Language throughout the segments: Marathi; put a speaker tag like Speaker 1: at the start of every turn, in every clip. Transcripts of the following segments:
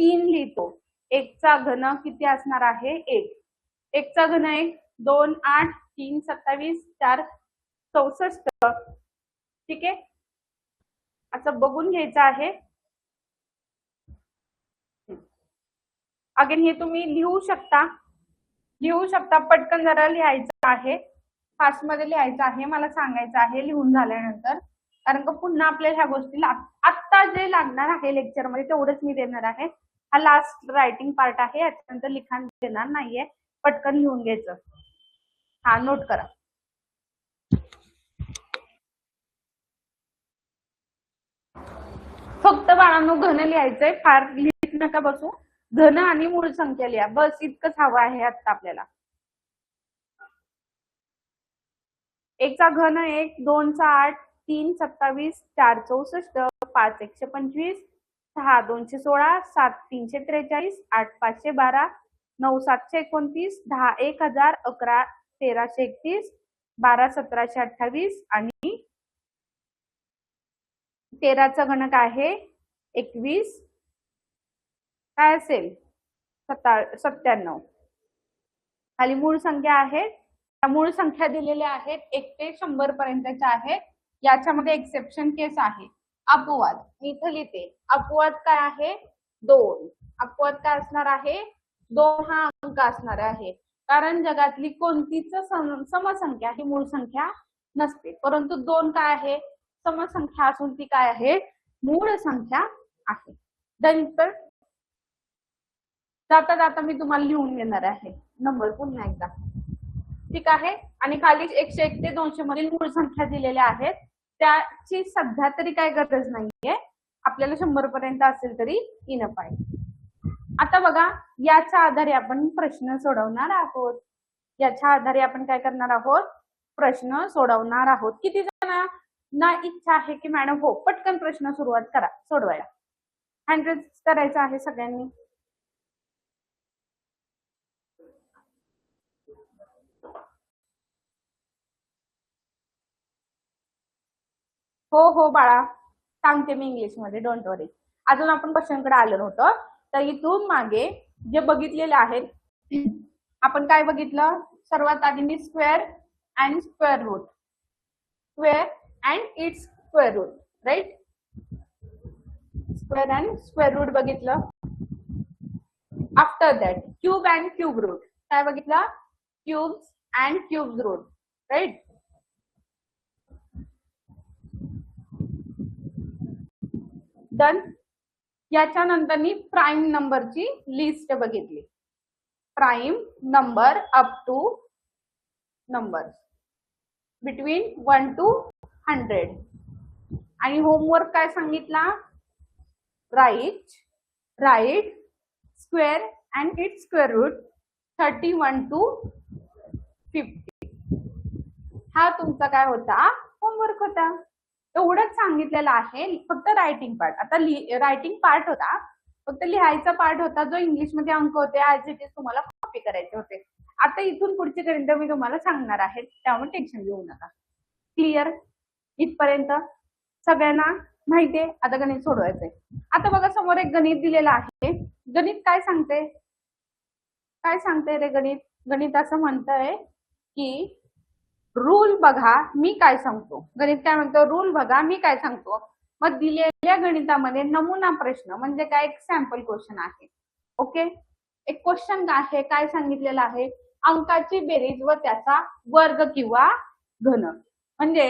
Speaker 1: 3 लिहितो. 1 चा घन किती असणार आहे? 1. 1 चा घन 1, 2, 8, 3, 27, 4, 64. ठीक आहे, असं बघून घ्यायचं आहे. अगेन हे तुम्ही लिहू शकता, पटकन जरा लिहायचं आहे, फास्ट मध्ये लिहायचं आहे, मला सांगायचं आहे लिहून झाल्यानंतर, कारण का पुन्हा आपल्याला ह्या गोष्टी आत्ता जे लागणार आहे लेक्चर मध्ये तेवढंच मी देणार आहे. हा लास्ट रायटिंग पार्ट आहे, याच्यानंतर लिखाण देणार नाहीये. पटकन लिहून घ्यायचं. हा नोट करा. फक्त बाळांनो घन लिहायचंय, फार लिहित नका बसू. घन आणि मूळ संख्या लिहा, बस इतकंच हवं आहे आता आपल्याला. 1 चा घन 1, 2 चा 8, 3 27, 4 64, 5 125, 6 216, 7 343, 8 512, 9 729, 10 1000, 11 1331, 12 1728 आणि 13 चा घन काय आहे? 21. काय असेल? 97. खाली मूळ संख्या आहेत, त्या मूळ संख्या दिलेल्या आहेत 1 ते 100 पर्यंतच्या आहेत. याच्यामध्ये एक्सेप्शन केस आहे. अपवाद मी इथं लिहिते. अपवाद काय आहे? 2. अपवाद काय असणार आहे? 2 हा अंक असणार आहे, कारण जगातली कोणतीच समसंख्या ही मूळ संख्या नसते, परंतु 2 काय आहे? समसंख्या असून ती काय आहे? मूळ संख्या आहे. नंतर जाता जाता मी तुम्हाला लिहून देणार आहे नंबर पुन्हा एकदा. ठीक आहे, आणि खाली 101 ते 200 मधील मूळ संख्या दिलेल्या आहेत, त्याची सध्या तरी काय गरज नाहीये, आपल्याला 100 पर्यंत असेल तरी इनफ आहे. आता बघा, याच्या आधारे आपण प्रश्न सोडवणार आहोत. याच्या आधारे आपण काय करणार आहोत? प्रश्न सोडवणार आहोत. किती जणांना इच्छा आहे की मॅडम हो पटकन प्रश्न सुरुवात करा सोडवायला? 100 करायचं आहे सगळ्यांनी. हो हो बाळा, सांगते मी इंग्लिश मध्ये, डोंट वरी. अजून आपण क्वेश्चन कडे आलो नव्हतो, तर इथून मागे जे बघितलेले आहेत, आपण काय बघितलं? सर्वात आधी मी square and square root, square and its square root, right? Square and square root बघितलं. After that cube and cube root, काय बघितलं? Cubes and cubes root, right? Done. याच्यानंतर मी प्राईम नंबरची लिस्ट बघितली. Prime number up to number between 1 to 100. आणि होमवर्क काय सांगितला? Right square and its square root 31 to 50. हा तुमचा काय होता? होमवर्क होता. एवढंच सांगितलेलं आहे, फक्त रायटिंग पार्ट. आता रायटिंग पार्ट होता, फक्त लिहायचा पार्ट होता, जो इंग्लिश मध्ये अंक होते ऍज इट इज तुम्हाला कॉपी करायचे होते. आता इथून पुढचे गणित मी तुम्हाला सांगणार आहे, त्यामुळे टेन्शन घेऊ नका. क्लिअर इथपर्यंत सगळ्यांना माहितीये? आता गणित सोडवायचंय. आता बघा, समोर एक गणित दिलेलं आहे. गणित काय सांगते? काय सांगते रे गणित? गणित असं म्हणतंय की रूल बघा मी काय सांगतो. गणित काय म्हणतो? रूल बघा मी काय सांगतो. मग दिलेल्या गणितामध्ये नमुना प्रश्न म्हणजे काय? एक सॅम्पल क्वेश्चन आहे. ओके, एक क्वेश्चन आहे, काय सांगितलेलं आहे? अंकाची बेरीज व त्याचा वर्ग किंवा घन. म्हणजे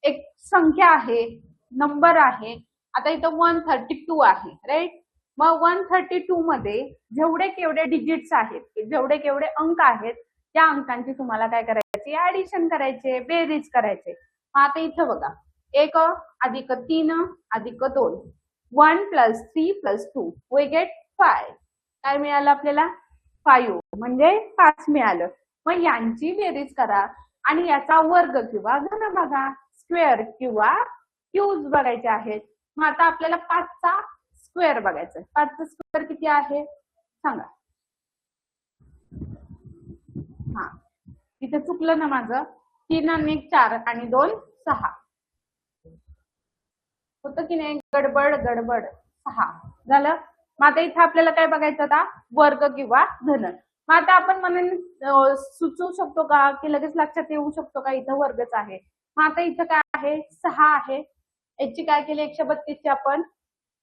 Speaker 1: एक संख्या आहे, नंबर आहे. आता इथं 132 आहे, राईट? मग 132 मध्ये जेवढे केवढे डिजिट्स आहेत, जेवढे केवढे अंक आहेत, त्या अंकांची तुम्हाला काय करायची? ऍडिशन करायचे, बेरीज करायचे. आता इथं बघा, 1 अधिक 3 अधिक 2, 1 + 3 + 2 we get 5. काय मिळालं आपल्याला? 5 म्हणजे 5 मिळालं. मग यांची बेरीज करा आणि याचा वर्ग किंवा घन बघा, स्क्वेअर किंवा क्यूब्स बघायचे आहेत. मग आता आपल्याला 5 चा स्क्वेअर बघायचा. 5 चा स्क्वेअर किती आहे सांगा? हा, इथे चुकलं ना माझं. 3 आणि 1 4 आणि 2 6 होतं की नाही? गडबड 6 झालं. मग आता इथे आपल्याला काय बघायचं आता वर्ग किंवा धन. मग आता आपण म्हणून सुचवू शकतो का की लगेच लक्षात येऊ शकतो का इथं वर्गच आहे. मग आता इथं काय आहे 6 आहे. याची काय केली 132 ची आपण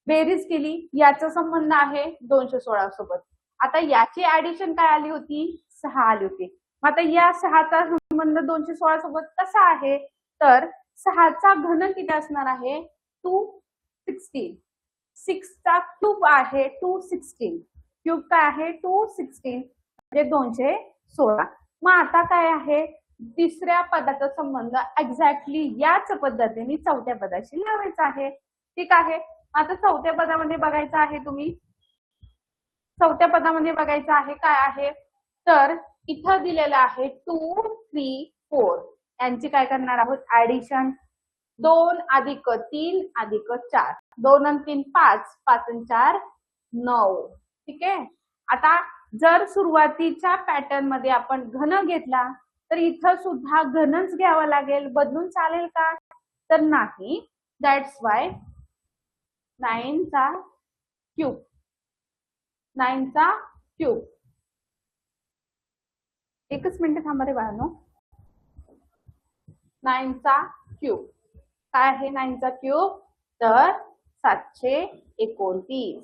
Speaker 1: बेरीज केली. याचा संबंध आहे 216 सोबत. आता याची ऍडिशन काय आली होती 6 आली होती. मग आता या 6चा संबंध 216 सोबत कसा आहे तर 6चा घन किती असणार आहे 216. 6 चा क्यूब आहे 216. क्यूब काय आहे 216 म्हणजे 216. मग आता काय आहे तिसऱ्या पदाचा संबंध एक्झॅक्टली याच पद्धतीने चौथ्या पदाशी लावायचा आहे. ठीक आहे. आता चौथ्या पदामध्ये बघायचं आहे तुम्ही चौथ्या पदामध्ये बघायचं आहे काय आहे तर इथं दिलेलं आहे 2, 3, 4 यांची काय करणार आहोत ऍडिशन. 2 अधिक 3 अधिक 4 2 आणि 3 5 5 आणि 4 9. ठीक आहे. आता जर सुरुवातीच्या पॅटर्न मध्ये आपण घन घेतला तर इथं सुद्धा घनच घ्यावा लागेल. बदलून चालेल का तर नाही. दॅट्स वाय 9 चा क्यूब 9 चा क्यूब. एकच मिनिट थांबा रे बाळांनो. 9 चा क्यूब काय आहे 9 चा क्यूब तर 729.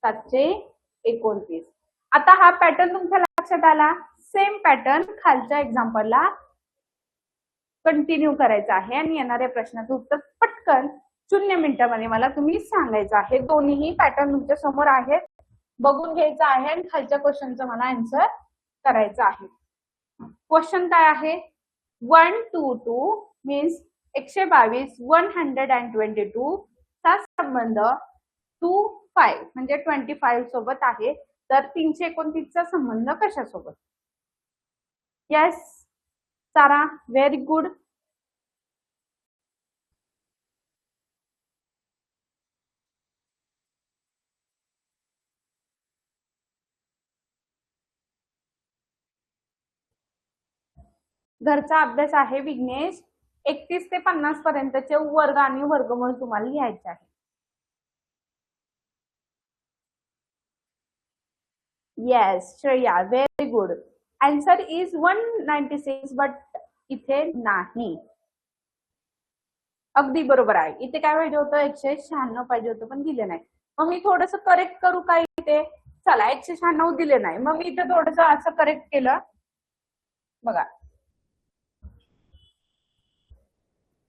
Speaker 1: 729. आता हा पॅटर्न तुमच्या लक्षात आला. सेम पॅटर्न खालच्या एक्झाम्पलला कंटिन्यू करायचा आहे आणि येणाऱ्या प्रश्नाचं उत्तर पटकन 0 मिनिटांमध्ये मला तुम्ही सांगायचं आहे. दोन्हीही पॅटर्न तुमच्या समोर आहेत. बघून घ्यायचं आहे आणि खालच्या क्वेश्चनचं मला आन्सर करायचं आहे. क्वेश्चन काय आहे 122 मीन्स 122 122 चा संबंध 25 म्हणजे 25 सोबत आहे. तर 329 चा संबंध कशासोबत. येस सारा व्हेरी गुड. घरचा अभ्यास आहे विघ्नेश. 31 ते 50 पर्यंतचे वर्ग आणि वर्गमूळ तुम्हाला लिहायचे आहे. Yes Shreya very good. Answer is 196 but इथे नाही. अगदी बरोबर आहे. इथे काय पाहिजे होतं 196 पाहिजे होतं पण दिले नाही. मग मी थोडस करेक्ट करू का इथे. चला 196 दिले नाही मग मी इथे थोडस असं करेक्ट केलं बघा.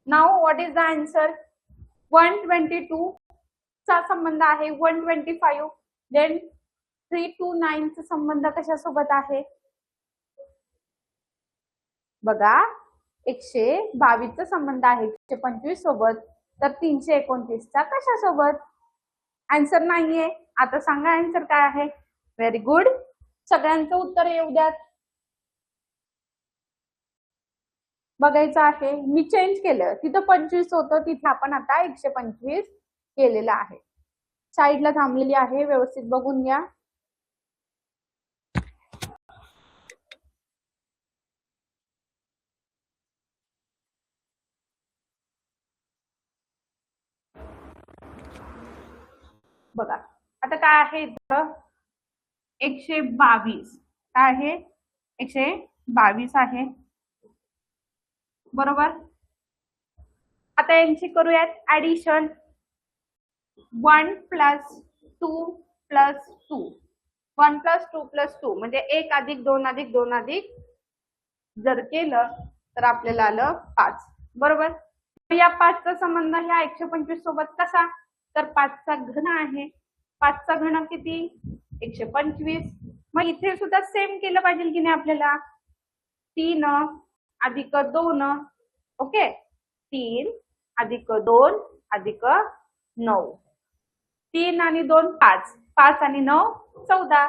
Speaker 1: Now what is the answer 122 चा संबंध आहे 125. देन 329 चा संबंध कशासोबत आहे बघा 122 चा संबंध आहे 125 सोबत. तर 329 चा कशासोबत. आन्सर नाहीये. आता सांगा आन्सर काय आहे. Very good. सगळ्यांचं उत्तर येऊ द्यात. बघायचं आहे. मी चेंज केलं. तिथं 25 होतं तिथे आपण आता 125 केलेलं आहे. साईडला थांबलेली आहे व्यवस्थित बघून घ्या. बघा आता काय आहे इथं 122 काय आहे 122 आहे बरोबर. आता यांची करूयात ऍडिशन. 1 + 2 + 2 1 + 2 + 2 म्हणजे 1 + 2 + 2 + जर केलं तर आपल्याला आलं 5 बरोबर. या 5 चा संबंध ह्या 125 सोबत कसा तर 5 चा घन आहे. 5 चा घन किती 125. मग इथे सुद्धा सेम केलं पाहिजे की नाही आपल्याला 3 अधिक 2 ओके 3 अधिक 2 अधिक 9. 3 आणि 2 5 5 आणि 9 14.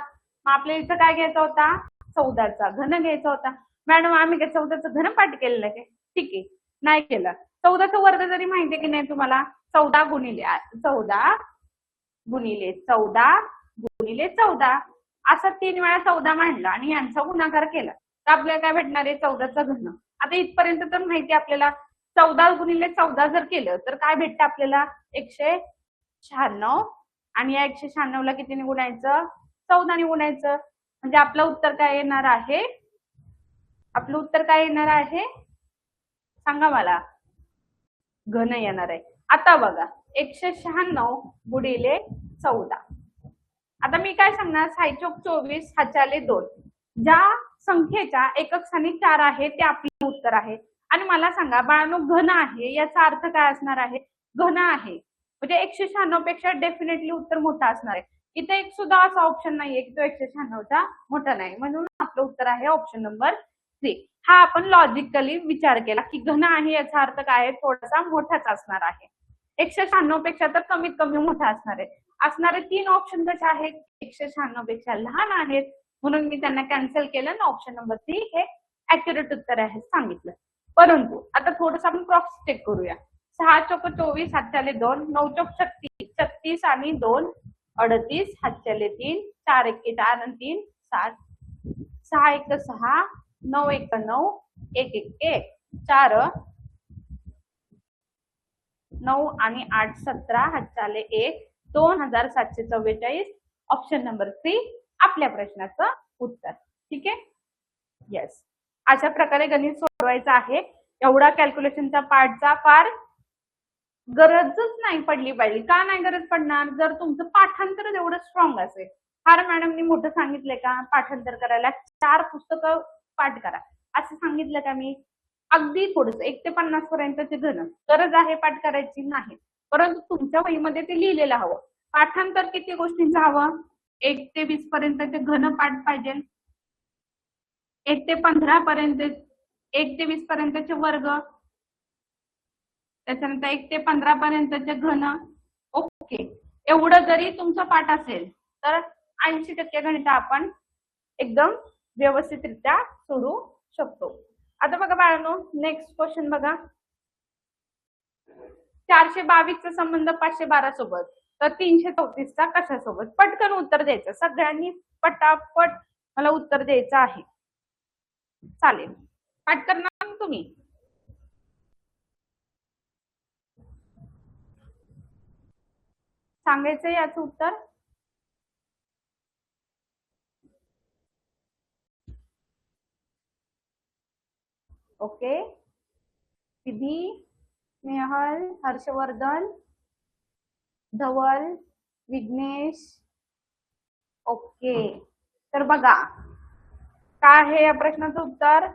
Speaker 1: मग आपल्याला इथं काय घ्यायचा होता 14 चा घन घ्यायचा होता. मॅडम आम्ही काय 14 चं घन पाठ केलेलं आहे ठीक आहे नाही केलं. 14 चा वर्ग जरी माहिती आहे की नाही तुम्हाला 14 गुणिले 14 गुणिले 14 गुणिले 14 असं 3 वेळा 14 मांडलं आणि यांचा गुणाकार केला तर आपल्याला काय भेटणार आहे 14 चा घन. आता इथपर्यंत तर माहिती आपल्याला 14 गुणिले 14 जर केलं तर काय भेटतं आपल्याला 196 आणि या 196 ला कितीने गुणायचं? 14 ने गुणायचं. म्हणजे आपलं उत्तर काय येणार आहे? आपलं उत्तर काय येणार आहे सांगा मला? घन येणार आहे. आता बघा 196 गुणिले 14. आता मी काय सांगणार? 6 हाच्याले 2. ज्या संख्येच्या एकक स्थानी 4 आहे ते आपलं उत्तर आहे. आणि मला सांगा बाळांनो, घन आहे याचा अर्थ काय असणार आहे? घन आहे म्हणजे 196 पेक्षा डेफिनेटली उत्तर मोठा असणार आहे. इथे एक सुद्धा असा ऑप्शन नाहीये की तो 196चा मोठा नाही. म्हणून आपलं उत्तर आहे ऑप्शन नंबर 3. हा आपण लॉजिकली विचार केला की घन आहे याचा अर्थ काय आहे? थोडासा मोठाच असणार आहे. 196 पेक्षा तर कमीत कमी मोठा असणार आहे. असणारे 3 ऑप्शन कसे आहेत? 196 पेक्षा लहान आहेत, म्हणून मी त्यांना कॅन्सल केलं ना ऑप्शन नंबर 3 हे ऍक्युरेट उत्तर आहे सांगितलं. परंतु आता थोडंसं आपण क्रॉस चेक करूया. 6 चौक 24 हातच्याले 2, 9 चौक 36, 36 आणि 2 38 हातच्याले 3, 4 एके 4 आणि 3 7, 6 एक 6, 9 एक 9, 1 एक 1, 4 9 आणि 8 17 हातच्याले 1, 2744. ऑप्शन नंबर 3 आपल्या प्रश्नाचं उत्तर. ठीक आहे. येस, अशा प्रकारे गणित सोडवायचं आहे. एवढा कॅल्क्युलेशनचा पार्टचा फार गरजच नाही पडली पाहिजे. का नाही गरज पडणार? जर तुमचं पाठांतर एवढं स्ट्रॉंग असेल. फार मॅडमनी मोठं सांगितलंय का पाठांतर करायला? 4 पुस्तकं पाठ करा असं सांगितलं का मी? अगदी थोडंसं 1 ते 50 पर्यंतचे घन गरज आहे पाठ करायची नाही, परंतु तुमच्या वहीमध्ये ते लिहिलेलं हवं. पाठांतर किती गोष्टींचं हवं? 1 ते 20 पर्यंतचे घन पाठ पाहिजे. 1 ते 15 पर्यंत, 1 ते 20 पर्यंतचे वर्ग, त्याच्यानंतर 1 ते 15 पर्यंतचे घन. ओके, एवढं जरी तुमचा पाठ असेल तर 80% गणित आपण एकदम व्यवस्थितरित्या सोडू शकतो. आता बघा बाळांनो, नेक्स्ट क्वेश्चन बघा. 422 चा संबंध 512 सोबत, तर 334 चा कशासोबत? पटकन उत्तर द्यायचं सगळ्यांनी, पटापट मला उत्तर द्यायचं आहे. चालेल, पाठ करणार तुम्ही? सांगायचं याचं उत्तर. ओके, विधी, स्नेहल, हर्षवर्धन, धवल, विघ्नेश. ओके, तर बघा काय आहे या प्रश्नाचं उत्तर?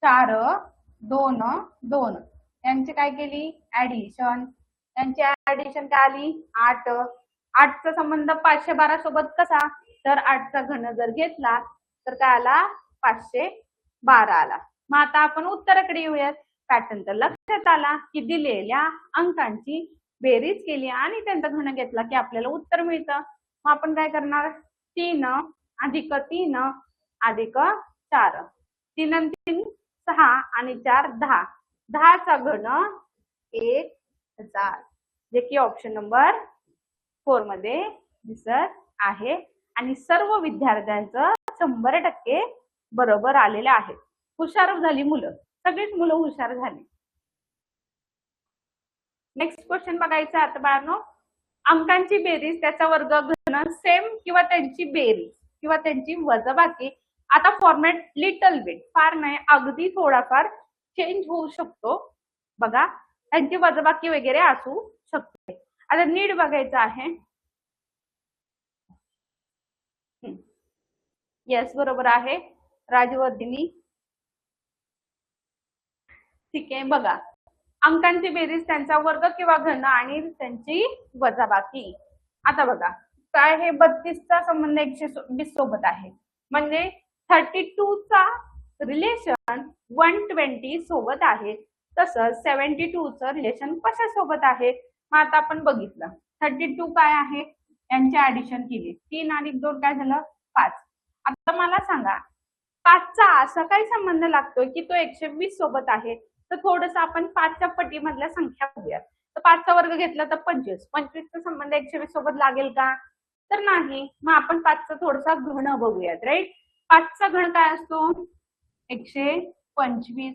Speaker 1: 4 2 2 यांची काय केली? ऍडिशन. यांची ऍडिशन काय आली? 8. 8 चा संबंध 512 सोबत कसा? तर 8 चा घन जर घेतला तर काय आला? 512 आला. मग आता आपण उत्तराकडे येऊयात. पॅटर्न तर लक्षात आला की दिलेल्या अंकांची बेरीज केली आणि त्यांचा घन घेतला की आपल्याला उत्तर मिळतं. मग आपण काय करणार? 3 अधिक 3 अधिक 4, 3 आणि 3 6 आणि 4 10, 10 चा घन 1000, जे की ऑप्शन नंबर 4 मध्ये दिसत आहे. आणि सर्व विद्यार्थ्यांचं 100% बरोबर आलेले आहे. हुशार झाली मुलं, सगळीच मुलं हुशार झाली. नेक्स्ट क्वेश्चन बघायचा आता बाळांनो. अंकांची बेरीज, त्याचा वर्ग, घन सेम किंवा त्यांची बेरीज किंवा त्यांची वजाबाकी. आता फॉर्मॅट लिटल बिट, फार नाही, अगदी थोडाफार चेंज होऊ शकतो. बघा, त्यांची वजाबाकी वगैरे असू शकते. आता नीट बघायचं आहे. येस, बरोबर आहे राजवर्धिनी. ठीक आहे, बघा अंकांची बेरीज, त्यांचा वर्ग किंवा घन आणि त्यांची वजाबाकी. आता बघा काय, हे 32 चा संबंध 120 सोबत आहे, म्हणजे 32 चा रिलेशन 120 सोबत आहे. तसंच 72 चं रिलेशन कशा सोबत आहे? मग आता आपण बघितलं 32 काय आहे, यांची ऍडिशन केली, 3 आणि 2 काय झालं? 5. आता मला सांगा 5 चा असा काही संबंध लागतोय की तो 120 सोबत आहे? तर थोडस आपण 5 च्या पटीमधल्या संख्या बघूया. तर 5 चा वर्ग घेतला तर 25, 25 चा संबंध 120 सोबत लागेल का? तर नाही. मग आपण 5 चा थोडासा घन बघूयात, राईट? 5 चा घन काय असतो? 125.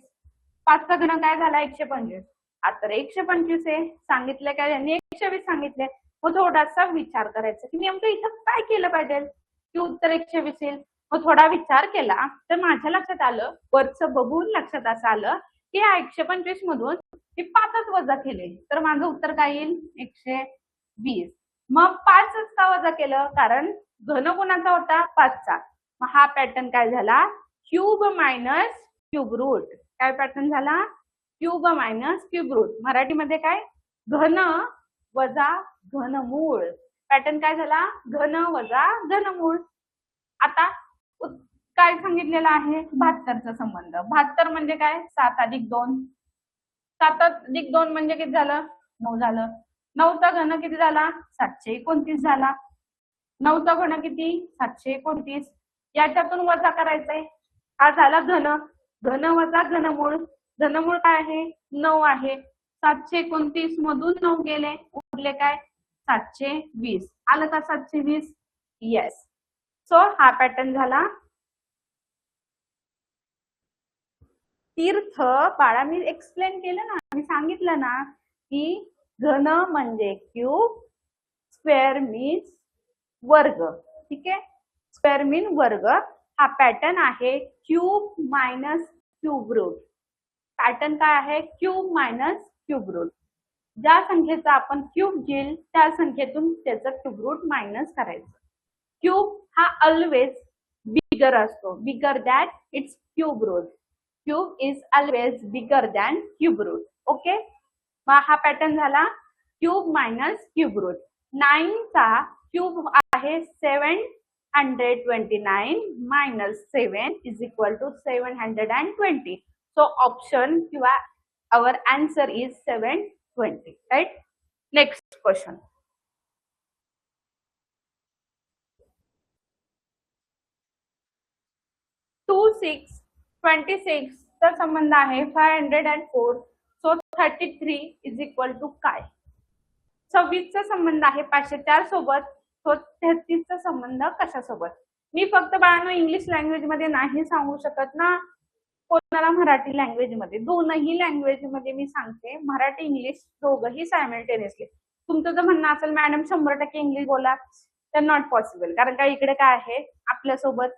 Speaker 1: 5 चा घन काय झाला? 125. आता 125 आहे सांगितलं काय यांनी? 120 सांगितले. मग थोडासा विचार करायचा की नेमकं इथं काय केलं पाहिजे की उत्तर 120 येईल. मग थोडा विचार केला तर माझ्या लक्षात आलं, वरचं बघून लक्षात असं आलं की ह्या 125 मधून मी 5च वजा केले तर माझं उत्तर काय येईल 120. मग 5च का वजा केलं, कारण घन कोणाचा होता 5चा. मग हा पॅटर्न काय झाला, क्यूब मायनस क्यूब रूट. काय पॅटर्न झाला, क्यूब मायनस क्यूब रूट. मराठीमध्ये काय, घन वजा घनमूळ. पॅटर्न काय झाला, घन वजा घनमूळ. आता काय सांगितलेलं आहे, 72चा संबंध. 72 म्हणजे काय, 7 अधिक 2. 7 अधिक 2 म्हणजे किती झालं, 9 झालं. 9चा घन किती झाला, 729 झाला. 9चा घन किती, 729. याच्यातून वजा करायचंय. हा झाला घन. घन वजा घनमूळ. घनमूळ काय आहे, 9 आहे. 729 मधून 9 गेले, उरले काय 720. आलं का 720? येस. सो हा पॅटर्न झाला. तीर्थ बाळा, मी एक्सप्लेन केलं ना, मी सांगितलं ना की घन म्हणजे क्यूब, स्क्वेअर मीन्स वर्ग. ठीक आहे, स्क्वेअर मीन वर्ग. हा पॅटर्न आहे cube minus cube root. Pattern काय आहे, क्यूब मायनस क्यूब रूट. ज्या संख्येचा आपण क्यूब घेईल त्या संख्येतून त्याचं क्यूब रूट मायनस करायचं. क्यूब हा ऑलवेज बिगर असतो, bigger than its cube root. Cube is always bigger than cube root. Okay, मग हा पॅटर्न झाला क्यूब मायनस क्यूब रूट. 9चा क्यूब आहे 729 minus 7 is equal to 720. So option किंवा our answer is 720. Right? Next question. Two 6 26 चा संबंध आहे 504. सो 33 इज इक्वल टू काय. 26 चा संबंध आहे 504 सोबत. सो 33 चा संबंध कशासोबत. मी फक्त बाळांनो इंग्लिश लँग्वेज मध्ये नाही सांगू शकत ना, कोणाला मराठी लँग्वेज मध्ये, दोनही लँग्वेज मध्ये मी सांगते. मराठी इंग्लिश दोघंही सायमल्टेनियसली. तुमचं जर म्हणणं असेल मॅडम 100% इंग्लिश बोला, तर नॉट पॉसिबल. कारण का इकडे काय आहे, आपल्यासोबत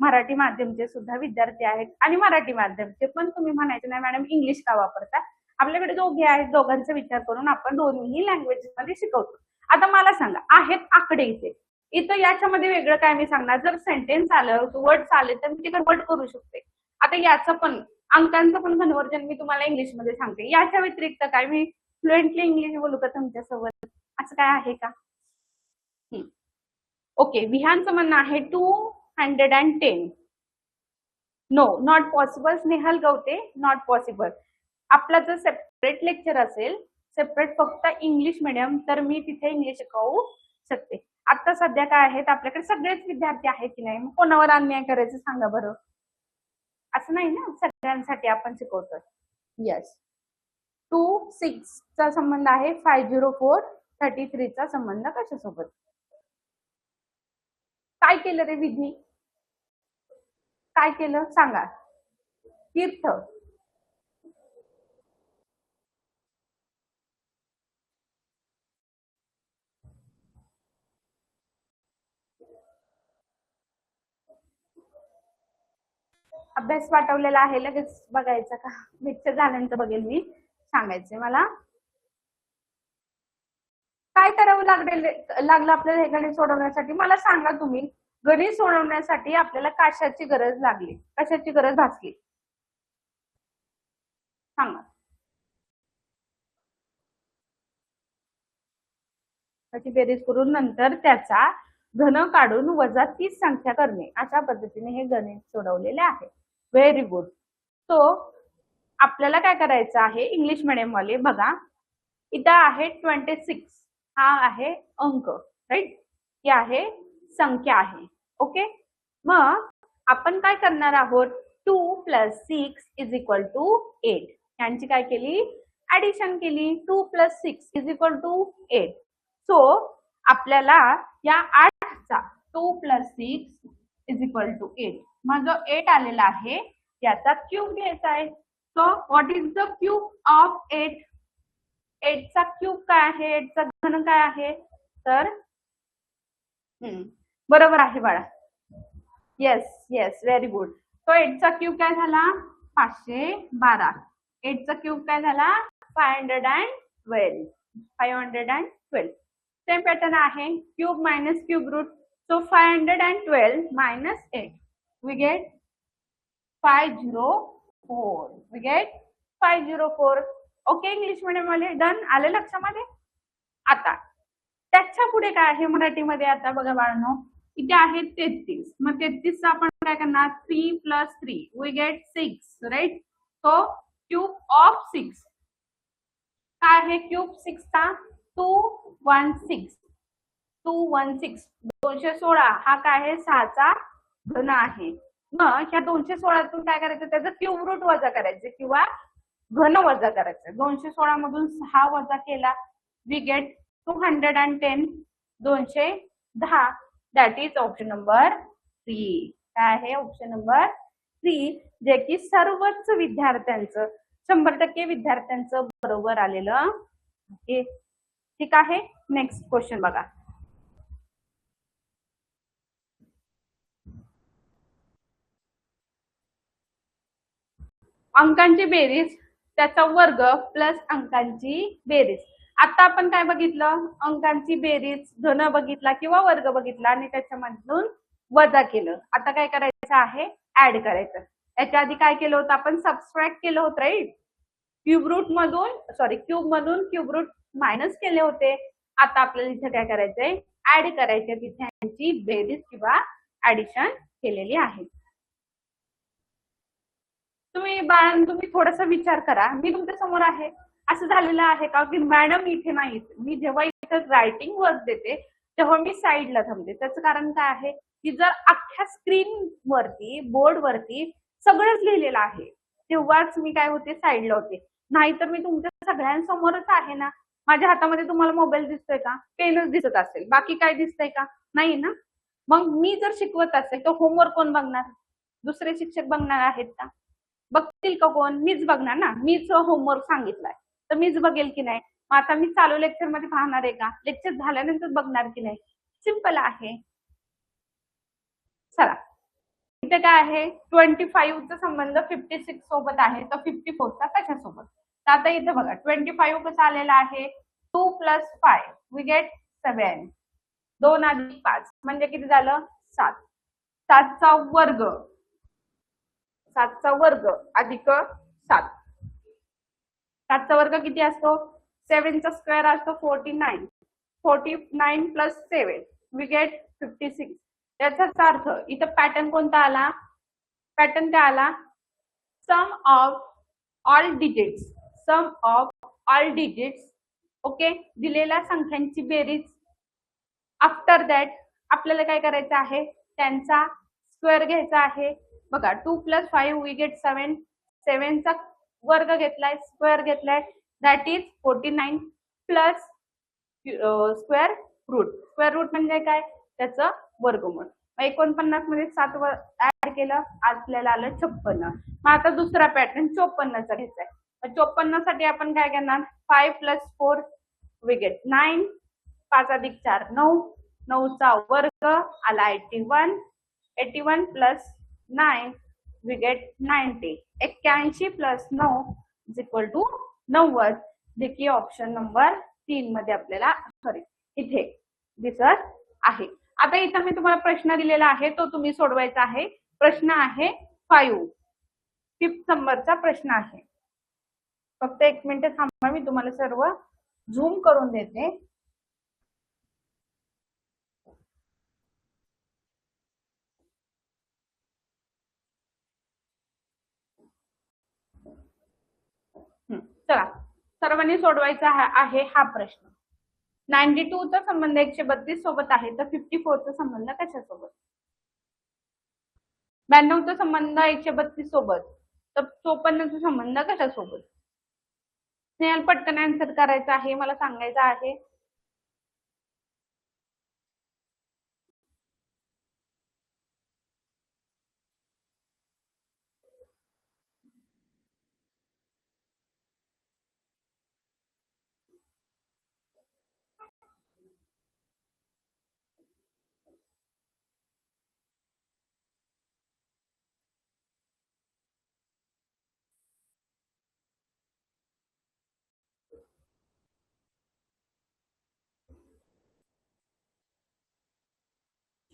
Speaker 1: मराठी माध्यमचे सुद्धा विद्यार्थी आहेत आणि मराठी माध्यमचे पण. तुम्ही म्हणायचे नाही मॅडम इंग्लिश का वापरता, आपल्याकडे दोघे आहेत, दोघांचा विचार करून आपण दोन्ही लँग्वेज मध्ये शिकवतो. आता मला सांगा, आहेत आकडे इथे, इथं याच्यामध्ये वेगळं काय मी सांगणार. जर सेंटेन्स आलं, वर्ड्स आले तर मी ते कन्वर्ट करू शकते. आता याचं पण अंकांचं पण कन्व्हर्जन मी तुम्हाला इंग्लिशमध्ये सांगते. याच्या व्यतिरिक्त काय मी फ्लुएंटली इंग्लिश बोलू का तुमच्यासोबत, असं काय आहे का. ओके, विहानचं म्हणणं आहे 210. No, not possible. Snehal Gawate, not possible. आपला जर सेपरेट लेक्चर असेल, सेपरेट फक्त इंग्लिश मीडियम, तर मी तिथे इंग्लिश शिकवू शकते. आता सध्या काय आहेत, आपल्याकडे सगळेच विद्यार्थी आहेत की नाही, मग कोणावर अन्याय करायचं सांगा बरं. असं नाही ना, सगळ्यांसाठी आपण शिकवतोय. येस. 26 चा संबंध आहे 504. 33 चा संबंध कशासोबत. काय केलं रे विधी, काय केलं सांगा. तीर्थ, अभ्यास पाठवलेला आहे, लगेच बघायचा का, लेक्चर झाल्यानंतर बघेल मी. सांगायचंय मला काय करावं लागलं आपल्याला हे गणित सोडवण्यासाठी. मला सांगा तुम्ही, गणित सोडवण्यासाठी आपल्याला कशाची गरज लागली, कशाची गरज भासली सांगा. त्याची बेरीज करून नंतर त्याचा घन काढून वजा 30 संख्या करणे, अशा पद्धतीने हे गणित सोडवलेले आहे. Very good. सो आपल्याला काय करायचं आहे, इंग्लिश मीडियम वाले बघा, इथं आहे 26, हा आहे अंक, राईट, ही आहे संख्या आहे. ओके, मग आपण काय करणार आहोत, 2 + 6 = 8. यांची काय केली, ऍडिशन केली. 2 + 6 = 8. सो आपल्याला या 8चा 2 + 6 = 8. मग जो 8 आलेला आहे याचा क्यूब घ्यायचा आहे. So what is the cube of 8. 8चा क्यूब काय आहे, 8चा घन काय आहे तर बरोबर आहे बाळा. Yes yes, very good. तो 8चा क्यूब काय झाला 512. 8चा क्यूब काय झाला 512. 512. सेम पॅटर्न आहे, cube minus cube root. So 512 minus 8 we get 504. We get 504. Okay, English medium वाले डन, आले लक्षामध्ये. आता त्याच्या पुढे काय आहे मराठीमध्ये, आता बघा बाळांनो, इथे आहे 33. मग 33चा आपण काय करणार 3 plus 3 we get 6, right. So cube of 6 काय आहे, क्यूब 6चा 216. 216 216 हा काय आहे 6चा घन आहे. मग ह्या 216तून काय करायचं, त्याचं क्यूब रूट वजा करायचे किंवा घन वजा करायचं. 216 मधून 6 वजा केला we get 210. 210. That is option number 3. काय आहे ऑप्शन नंबर 3, जे की सर्वच विद्यार्थ्यांचं 100% विद्यार्थ्यांचं बरोबर आलेलं आहे. ठीक आहे, नेक्स्ट क्वेश्चन बघा. अंकांची बेरीज त्याचा वर्ग प्लस अंकांची बेरीज. आता आपण काय बघितलं, अंकांची बेरीज धन बघितला किंवा वर्ग बघितला आणि त्याच्यामधून वजा केलं. आता काय करायचं आहे, ऍड करायचं. याच्या आधी काय केलं होतं आपण, सबस्ट्रॅक्ट केलं होतं, राईट. क्यूब मधून क्यूब रूट मायनस केले होते. आता आपल्याला इथे काय करायचंय, ऍड करायचे. तिथे यांची बेरीज किंवा ऍडिशन केलेली आहे. तुम्ही तुम्ही थोडासा विचार करा, मी तुमच्या समोर आहे. असं झालेलं आहे का की मॅडम इथे नाही, मी जेव्हा इथे रायटिंग वर्क देते तेव्हा मी साईडला थांबते. त्याचं कारण काय आहे की जर अख्ख्या स्क्रीन वरती बोर्ड वरती सगळंच लिहिलेलं आहे तेव्हाच मी काय होते, साईडला होते. नाहीतर मी तुमच्या सगळ्यांसमोरच आहे ना. माझ्या हातामध्ये तुम्हाला मोबाईल दिसतोय का, पेनच दिसत असेल, बाकी काय दिसतंय का, नाही ना. मग मी जर शिकवत असेल तर होमवर्क कोण बघणार, दुसरे शिक्षक बघणार आहेत का, बघतील का कोण, मीच बघणार ना. मीच होमवर्क सांगितलाय तर मीच बघेल की नाही. मग आता मी चालू लेक्चर मध्ये पाहणार आहे का, लेक्चर झाल्यानंतर बघणार की नाही. सिंपल आहे. चला, इथे काय आहे 25चा संबंध 56 सोबत आहे, तर 54चा कशासोबत. तर आता इथे बघा 25 कसा आलेला आहे 2 प्लस 5 वी गेट 7. 2 अधिक 5 म्हणजे किती झालं 7. 7चा वर्ग, 7चा वर्ग अधिक 7. 7चा वर्ग किती असतो, 7चा स्क्वेअर असतो 49. 49 प्लस 7 वी गेट 56. याचाच अर्थ इथं पॅटर्न कोणता आला, पॅटर्न काय आला, sum of all digits. Sum of all digits. Okay, दिलेल्या संख्यांची बेरीज. आफ्टर दॅट आपल्याला काय करायचं आहे, त्यांचा स्क्वेअर घ्यायचा आहे. बघा 2 प्लस 5 वी गेट 7. 7चा वर्ग घेतलाय, स्क्वेअर घेतलाय, that is 49 plus square root. Square root म्हणजे काय, त्याचं वर्गमूळ. 49 मध्ये 7 ऍड केलं, आपल्याला आलं 56. मग आता दुसरा पॅटर्न 54चा घ्यायचा आहे. 54 साठी आपण काय करणार, 5 प्लस 4 वी गेट 9. 5 अधिक 4 9. 9चा वर्ग आला 81. 81 plus 9 we get 90. 81 plus 9 is equal to 90. देखील ऑप्शन नंबर 3 मध्ये आपल्याला इथे दिसत आहे. आता इथं मी तुम्हाला प्रश्न दिलेला आहे, तो तुम्ही सोडवायचा आहे. प्रश्न आहे 5th नंबरचा प्रश्न आहे. फक्त 1 मिनिट थांबा, मी तुम्हाला सर्व झूम करून देते. चला, सर्वांनी सोडवायचा आहे हा प्रश्न. 92चा संबंध 132 सोबत आहे, तर 54चा संबंध कशासोबत. 92चा संबंध 132 सोबत, तर 54चा संबंध कशासोबत. स्नेहल पटकन आन्सर करायचा आहे, मला सांगायचं आहे.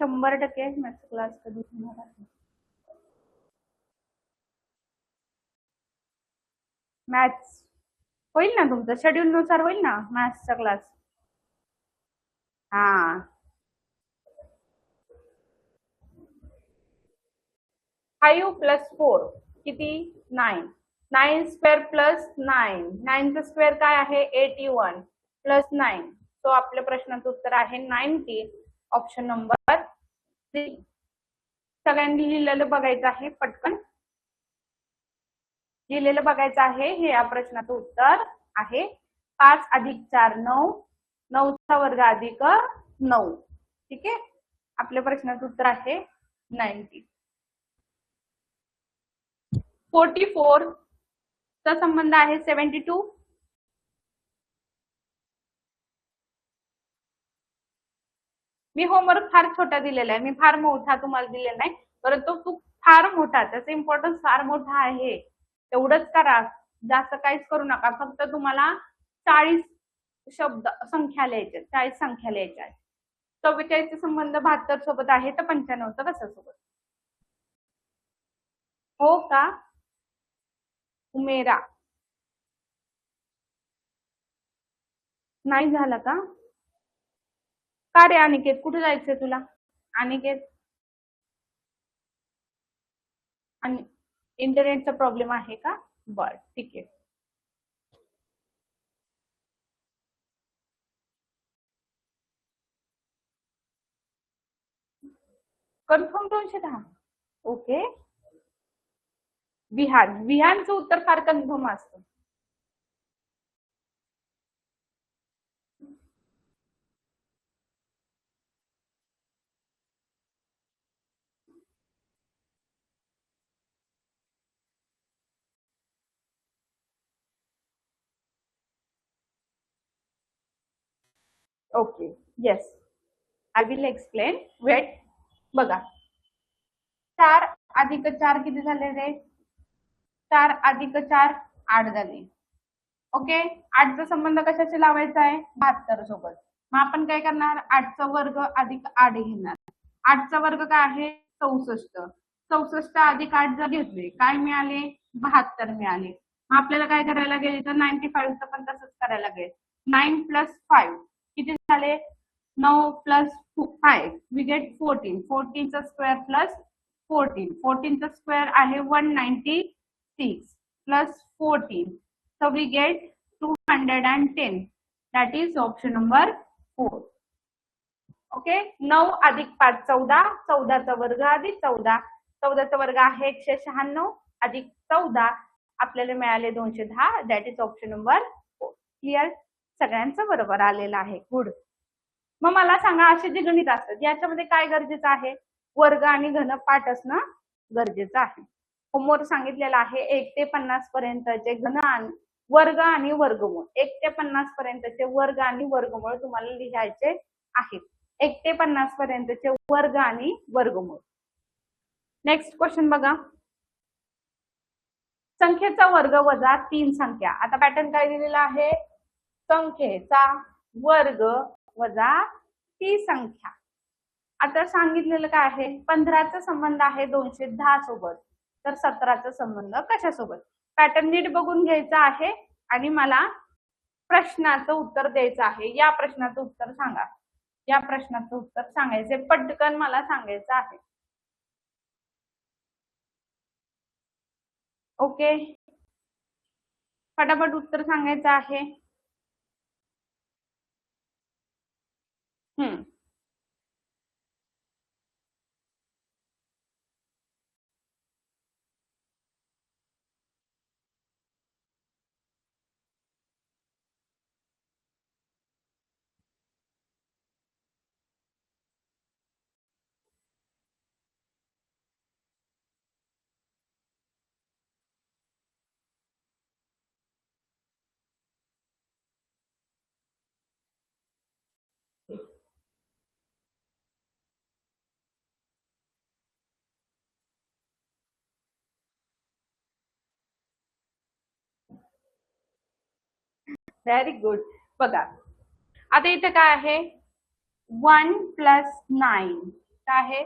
Speaker 1: 100% मॅथ्स क्लास कधी होणार आहे? मॅथ्स होईल ना तुमचं शेड्यूल नुसार होईल ना मॅथ्सचा क्लास. हा 5 + 4 किती 9. 9² + 9 9चा स्क्वेअर काय आहे 81 +9. तो आपल्या प्रश्नाचं उत्तर आहे 90. Option number 3. सगळ्यांनी लिहिलेलं बघायचं आहे पटकन. लिहिलेलं बघायचं आहे. हे या प्रश्नाचं उत्तर आहे 5 + 4 9 9चा वर्ग अधिक 9. ठीक आहे आपल्या प्रश्नाचं उत्तर आहे 90. 44 चा संबंध आहे 72. मी होमवर्क फार छोटा दिलेला आहे. मी फार मोठा तुम्हाला दिलेला नाही परंतु तू फार मोठा त्याचा इम्पॉर्टन्स फार मोठा आहे. तेवढंच करा जास्त काहीच करू नका. फक्त तुम्हाला 40 शब्द संख्या लिहायच्या 40 संख्या लिहायच्या आहेत. 44चा संबंध 72 सोबत आहे तर 95चा कशासोबत? हो का उमेरा नाही झाला का? का रे अनिकेत कुठे जायचंय तुला? अनिकेत आणि इंटरनेटचा प्रॉब्लेम आहे का? बर ठीक आहे. कन्फर्म 210. ओके विहानचं उत्तर फार कन्फर्म असतं. Okay yes I will explain wait. बघा 4 + 4 किती झाले रे? 4 + 4 8 झाले. ओके 8चा संबंध कशाशी लावायचा आहे 72 सोबत. मग आपण काय करणार 8चा वर्ग अधिक 8 घेणार. 8चा वर्ग काय आहे 64. 64 अधिक 8 जर घेतले काय मिळाले 72 मिळाले. मग आपल्याला काय करायला लागेल तर 95चं पण तसंच करायला लागेल. 9 + 5 किती झाले 9 + 5 वी गेट 14. 14चा स्क्वेअर प्लस 14. 14चा स्क्वेअर आहे 196 plus 14. So we get 210. That is option number 4. Okay 9 अधिक 5 14. 14चा वर्ग अधिक 14. 14चा वर्ग आहे 196 अधिक 14 आपल्याला मिळाले 210. That is option number 4. Clear सगळ्यांचं बरोबर आलेलं आहे. गुड. मग मला सांगा असे जे गणित असतात याच्यामध्ये काय गरजेचं आहे वर्ग आणि घन पाठ असणं गरजेचं आहे. होमवर्क सांगितलेला आहे 1 ते 50 पर्यंतचे घन वर्ग आणि वर्गमूळ. 1 ते 50 पर्यंतचे वर्ग आणि वर्गमूळ तुम्हाला लिहायचे आहेत. 1 ते 50 पर्यंतचे वर्ग आणि वर्गमूळ. नेक्स्ट क्वेश्चन बघा संख्येचा वर्ग वजा 3 संख्या. आता पॅटर्न काय दिलेला आहे संख्येचा वर्ग वजा ती संख्या. आता सांगितलेलं काय आहे 15चा संबंध आहे 210 सोबत तर 17चा संबंध कशासोबत. पॅटर्न नीट बघून घ्यायचा आहे आणि मला प्रश्नाचं उत्तर द्यायचं आहे. या प्रश्नाचं उत्तर सांगा. या प्रश्नाचं उत्तर सांगायचे पटकन मला सांगायचं आहे. ओके फटाफट उत्तर सांगायचं आहे. Very good. बघा आता इथे काय आहे 1 + 9 काय आहे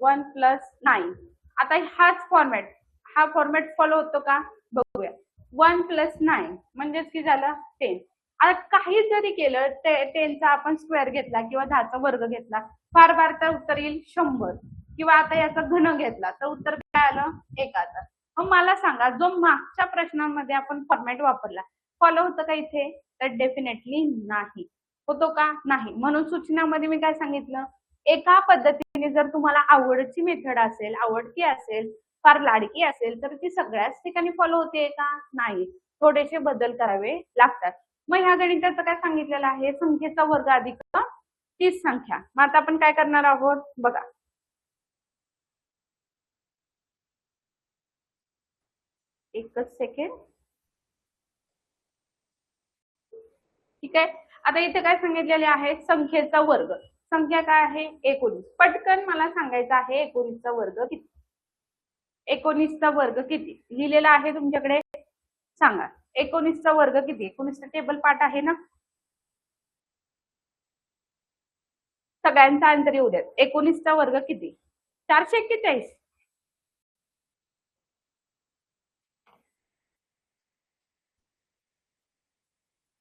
Speaker 1: 1+9. आता हाच फॉर्मॅट, हा फॉर्मॅट फॉलो होतो का बघूया. 1+9 म्हणजेच की झालं 10. आता काही जरी केलं 10चा आपण स्क्वेअर घेतला किंवा 10चा वर्ग घेतला, फार फार तर उत्तर येईल 100. किंवा आता याचा घन घेतला तर उत्तर काय आलं 1000. मग मला सांगा, जो मागच्या प्रश्नांमध्ये आपण फॉर्मॅट वापरला फॉलो होतं का इथे? तर डेफिनेटली नाही. होतो का? नाही. म्हणून सूचनामध्ये मी काय सांगितलं, एका पद्धतीने जर तुम्हाला आवडची मेथड असेल, आवडती असेल, फार लाडकी असेल, तर ती सगळ्याच ठिकाणी फॉलो होते का? नाही. थोडेसे बदल करावे लागतात. मग ह्या गणिताचं काय सांगितलेलं आहे, संख्येचा वर्ग अधिक तीच संख्या. मग आता आपण काय करणार आहोत बघा. एकच सेकंड. ठीक आहे. आता इथे काय सांगितलेले आहे, संख्येचा वर्ग. संख्या काय आहे 19. पटकन मला सांगायचं आहे 19चा वर्ग किती. 19चा वर्ग किती लिहिलेला आहे तुमच्याकडे? सांगा 19चा वर्ग किती. 19चा टेबल पाठ आहे ना? सगळ्यांचा आन्सर येऊ द्यात. 19चा वर्ग किती? 441.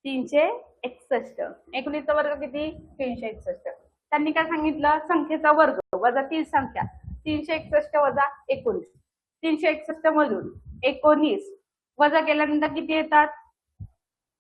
Speaker 1: 361. 19चा वर्ग किती? 361. त्यांनी काय सांगितलं, संख्येचा वर्ग वजा तीच संख्या. 361 वजा 19. 361 मधून 19 वजा केल्यानंतर किती येतात?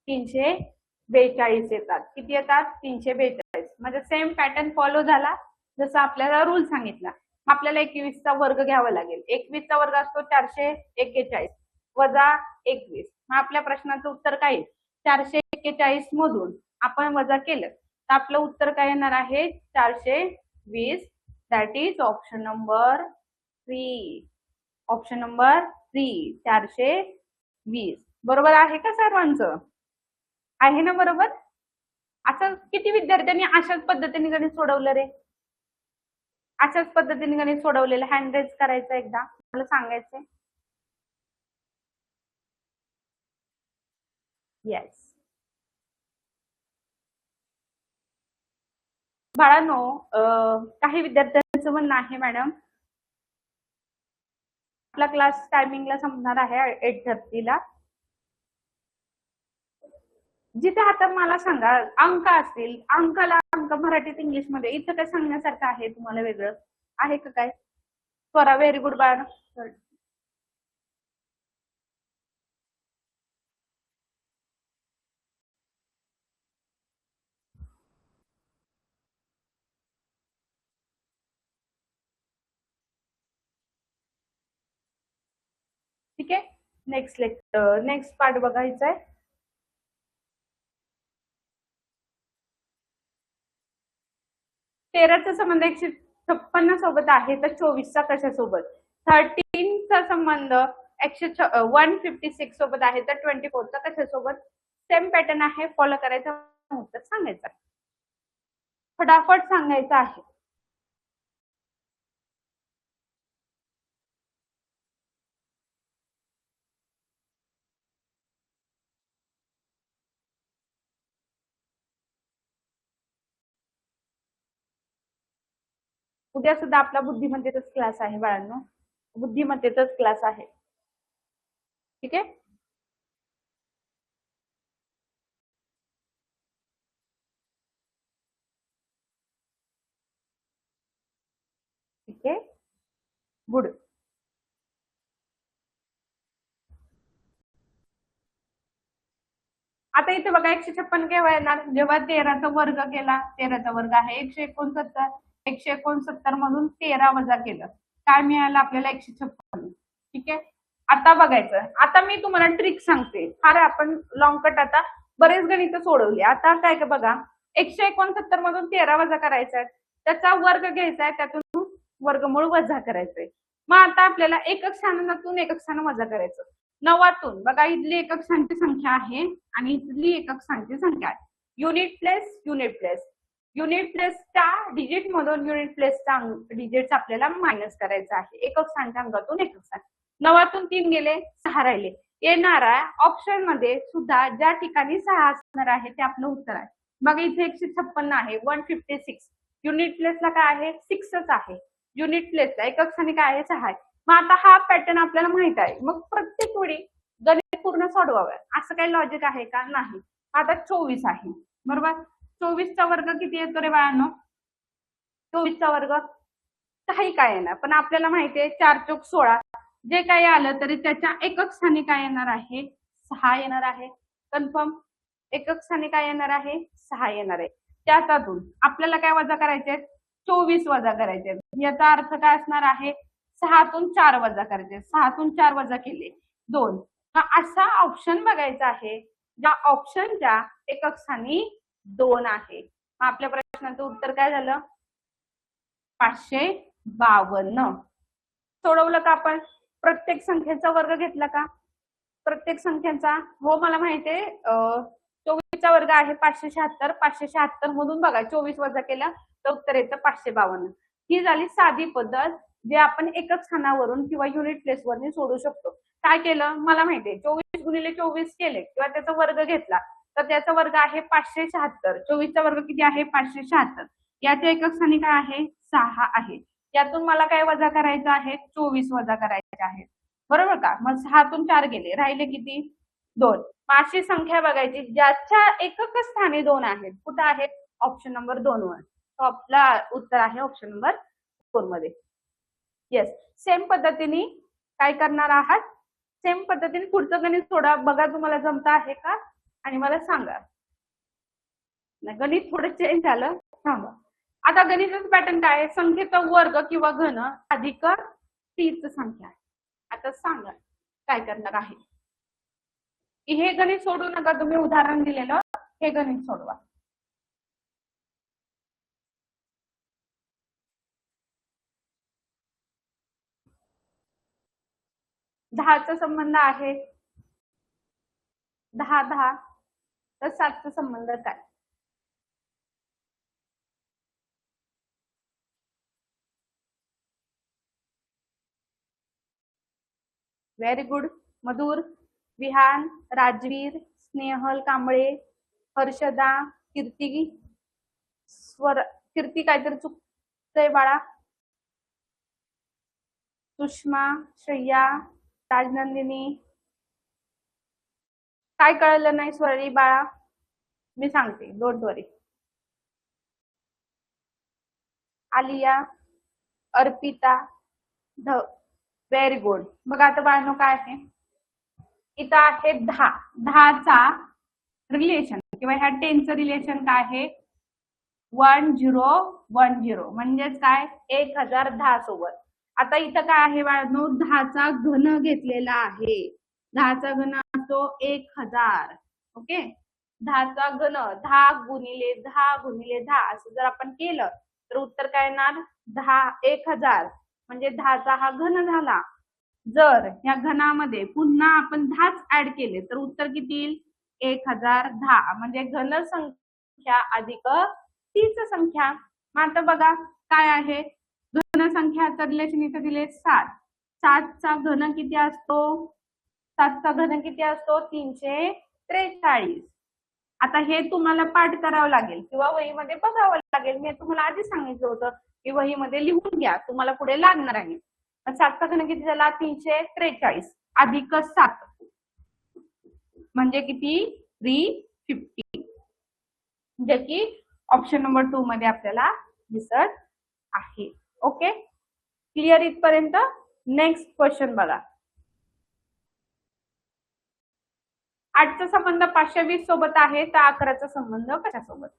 Speaker 1: 342 येतात. किती येतात? 342. म्हणजे सेम पॅटर्न फॉलो झाला जसं आपल्याला रूल सांगितला. आपल्याला 21चा वर्ग घ्यावा लागेल. 21चा वर्ग असतो 441 वजा 21. मग आपल्या प्रश्नाचं उत्तर काय येईल? 441 मधून आपण वजा केलं तर आपलं उत्तर काय येणार आहे? 420. That is option number 3. Option number 3 420. बरोबर आहे का सर्वांचं? आहे ना बरोबर? असं किती विद्यार्थ्यांनी अशाच पद्धतीने गणित सोडवलं रे? अशाच पद्धतीने गणित सोडवलेलं हँड रेज करायचं एकदा, मला सांगायचंय. येस. बाळांनो, काही विद्यार्थ्यांचं म्हणणं आहे मॅडम आपला क्लास टायमिंगला संपणार आहे 8:30ला. जिथे आता मला सांगा अंक असतील, अंकाला अंक मराठीत इंग्लिश मध्ये इथं काय सांगण्यासारखं आहे तुम्हाला वेगळं आहे का काय? स्वरा व्हेरी गुड बाळ. ठीक आहे. नेक्स्ट पार्ट बघायचा आहे. 13चा संबंध 156 सोबत आहे तर 24चा कशासोबत? 13चा संबंध 156 सोबत आहे तर 24चा कशासोबत? सेम पॅटर्न आहे, फॉलो करायचा, उत्तर सांगायचं, फटाफट सांगायचं आहे. उद्या सुद्धा आपला बुद्धिमत्तेचाच क्लास आहे बाळांनो, बुद्धिमत्तेचाच क्लास आहे. ठीक आहे. ठीक आहे. गुड. आता इथे बघा 156 केव्हा येणार? जेव्हा 13चा वर्ग केला. 13चा वर्ग आहे 169. 169 मधून 13 वजा केलं काय मिळालं आपल्याला? 156. ठीक आहे. आता बघायचं, आता मी तुम्हाला ट्रिक सांगते. फार आपण लॉंग कट आता बरेच गणित सोडवली. आता काय का बघा, 169 मधून 13 वजा करायचा, त्याचा वर्ग घ्यायचा, त्यातून वर्गमूळ वजा करायचंय. मग आता आपल्याला एकक स्थानातून एकक स्थान वजा करायचं. 9तून बघा, इथली एकक स्थानची संख्या आहे आणि इथली एकक स्थानची संख्या आहे. Unit place unit place. Unit प्लेसच्या डिजिट मधून युनिट प्लेसचा डिजिट आपल्याला मायनस करायचा आहे. एकक स्थानच्या अंकातून एकक स्थान. 9तून 3 गेले, 6 राहिले. येणाऱ्या ऑप्शन मध्ये सुद्धा ज्या ठिकाणी 6 असणार आहे ते आपलं उत्तर आहे. मग इथे 156 आहे, 156. युनिट प्लेसला काय आहे 6च आहे. युनिट प्लेसला एकक स्थानी काय आहे 6 आहे. मग आता हा पॅटर्न आपल्याला माहित आहे. मग प्रत्येक वेळी गणित पूर्ण सोडवावं असं काही लॉजिक आहे का? नाही. आता 24 आहे बरोबर. 24चा वर्ग किती येतो रे बाळांनो? 24चा वर्ग काही काय येणार, पण आपल्याला माहिती आहे 4 चोक 16 जे काही आलं तरी त्याच्या एकक स्थानी काय येणार आहे 6 येणार आहे. कन्फर्म. एकक स्थानी काय येणार आहे 6 येणार आहे. त्याच्यातून आपल्याला काय वजा करायचे 24 वजा करायचे. याचा अर्थ काय असणार आहे 6तून 4 वजा करायचे. 6तून 4 वजा केले 2. असा ऑप्शन बघायचा आहे ज्या ऑप्शनच्या एकक स्थानी 2 आहे. आपल्या प्रश्नाचं उत्तर काय झालं 552. सोडवलं का आपण? प्रत्येक संख्येचा वर्ग घेतला का? प्रत्येक संख्येचा हो मला माहिती आहे 24चा वर्ग आहे 576. 576 मधून बघा 24 वजा केला तर उत्तर येतं 552. ही झाली साधी पद्धत जे आपण एकक स्थानावरून किंवा युनिट प्लेसवरून सोडू शकतो. काय केलं मला माहिती आहे 24 गुणिले 24 केले किंवा त्याचा वर्ग घेतला तर त्याचा वर्ग आहे 576. 24चा वर्ग किती आहे 576. याच्या एकक स्थानी काय आहे 6 आहे. यातून मला काय वजा करायचं आहे 24 वजा करायचे आहे बरोबर का. मग 6तून 4 गेले राहिले किती 2. अशी संख्या बघायची ज्याच्या एकक स्थानी 2 आहेत. कुठं आहेत ऑप्शन नंबर 2 वर. तो आपला उत्तर आहे ऑप्शन नंबर 2 मध्ये. येस सेम पद्धतीने काय करणार आहात सेम पद्धतीने पुढचं गणित सोडा बघा तुम्हाला जमतं आहे का आणि मला सांगा. गणित थोडं चेंज झालं सांगा. आता गणिताचं पॅटर्न काय आहे संख्येचा वर्ग किंवा घन अधिक तीच संख्या आहे. आता सांगा काय करणार आहे. हे गणित सोडू नका तुम्ही उदाहरण दिलेलं हे गणित सोडवा. दहाचा संबंध आहे 10 10 तर 7चा संबंध काय? Very good. मधुर, विहान, राजवीर, स्नेहल कांबळे, हर्षदा, कीर्ती कीर्ती काहीतरी चुकतंय बाळा. सुषमा, श्रेया, राजनंदिनी काय कळलं नाही स्वरी बाळा मी सांगते don't worry. Alia, Arpita, very good. बघा आता बाळांनो काय आहे इथं आहे 10. 10चा रिलेशन किंवा ह्या 10चं रिलेशन काय आहे 1010 म्हणजेच काय 1010 सोबत. आता इथं काय आहे बाळांनो 10चा घन घेतलेला आहे. 10चा घन असतो 1000. ओके 10चा घन 10 गुणिले 10 गुणिले 10 असं जर आपण केलं तर उत्तर काय येणार 1000 म्हणजे 10चा हा घन झाला. जर या घनामध्ये पुन्हा आपण 10च ऍड केले तर उत्तर किती येईल 1010 म्हणजे घन संख्या अधिक तीच संख्या. मग आता बघा काय आहे घन संख्याचं रिलेशन इथे दिले 7. 7चा घन किती असतो 7चा घन किती असतो 343. आता हे तुम्हाला पाठ करावं लागेल किंवा वहीमध्ये बघावं लागेल. मी तुम्हाला आधी सांगितलं होतं की वहीमध्ये लिहून घ्या तुम्हाला पुढे लागणार आहे. 7चा घन किती झाला 343 अधिक 7 म्हणजे किती 350 जे की ऑप्शन नंबर 2 मध्ये आपल्याला दिसत आहे. ओके क्लिअर इथपर्यंत. नेक्स्ट क्वेश्चन बघा. 8चा संबंध 520 सोबत आहे तर 11चा संबंध कशासोबत?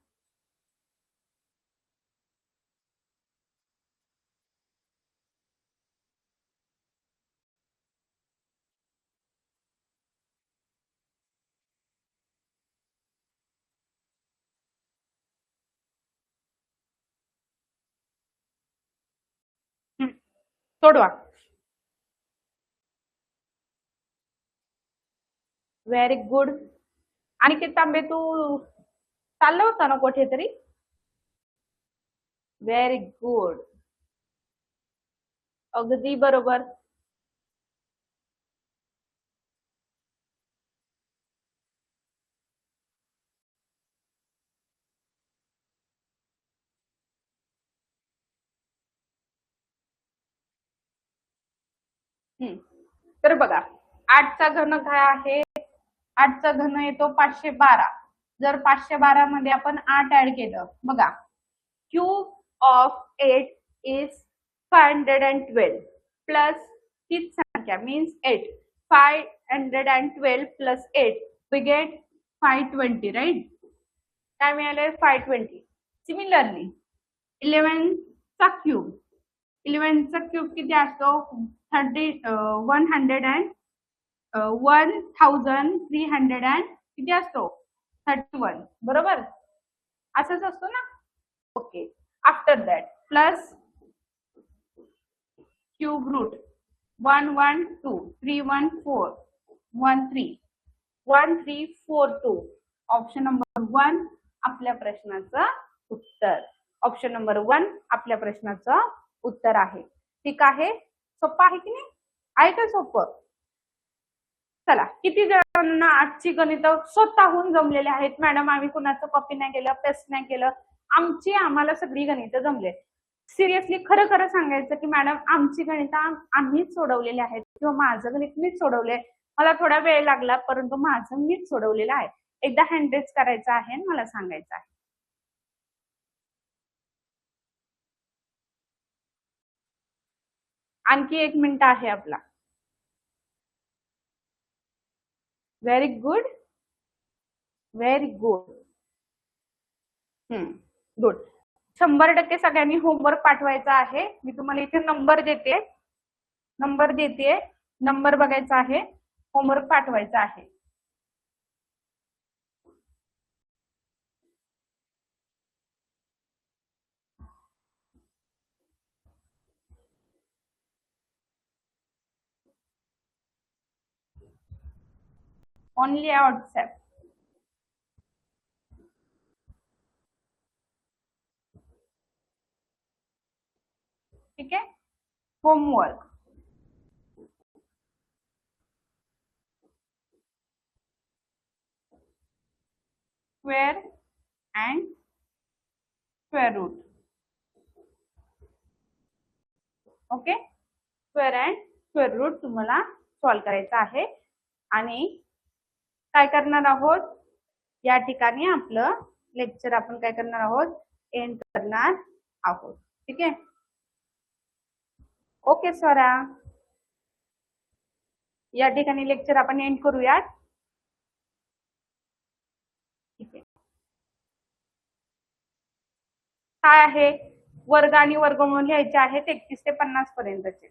Speaker 1: सोडवा. Very good. आणि ते तांबे तू चालला होता ना कुठेतरी. व्हेरी गुड अगदी बरोबर. तर बघा 8चा घन काय आहे, 8चा घन येतो 512. जर 512 मध्ये आपण 8 ऍड केलं, बघा क्यूब ऑफ 8 इज 512 प्लस हीच संख्या means 8. 512 plus 8 we get 520, right. काय मिळाले 520. सिमिलरली 11 चा क्यूब, 11 चा क्यूब किती असतो 1300 किती असतो 31, बरोबर असंच असतो ना. Okay, after that plus cube root 112 314 1342. Option number 1 आपल्या प्रश्नाचं उत्तर. ऑप्शन नंबर 1 आपल्या प्रश्नाचं उत्तर आहे. ठीक आहे, सोपं आहे की नाही, आहे का सोपं. चला, किती जणांना आजची गणित स्वतःहून जमलेले आहेत. मॅडम आम्ही कुणाचं कॉपी नाही केलं, पेस्ट नाही केलं, आम्हाला सगळी गणितं जमले. सिरियसली खरं खरं सांगायचं की मॅडम आमची गणितं आम्हीच सोडवलेली आहेत किंवा माझं गणित मीच सोडवलंय. मला थोडा वेळ लागला परंतु माझं मीच सोडवलेलं आहे. एकदा हँड रेज करायचं आहे आणि मला सांगायचं आहे. आणखी 1 मिनिट आहे आपला. Very good, very good. Good. 100% सगळ्यांनी होमवर्क पाठवायचा आहे. मी तुम्हाला इथे नंबर देते, नंबर बघायचा आहे, होमवर्क पाठवायचा आहे. Only WhatsApp. ठीक आहे, homework. Square and square root. Okay, square and square root तुम्हाला सॉल्व करायचं आहे. आणि काय करणार आहोत, या ठिकाणी आपलं लेक्चर आपण काय करणार आहोत, एंड करणार आहोत. ठीक आहे, ओके स्वरा, या ठिकाणी लेक्चर आपण एंड करूयात. ठीक आहे, काय आहे, वर्ग आणि वर्गमूळ लिहायचे आहेत 31 ते 50 पर्यंतचे.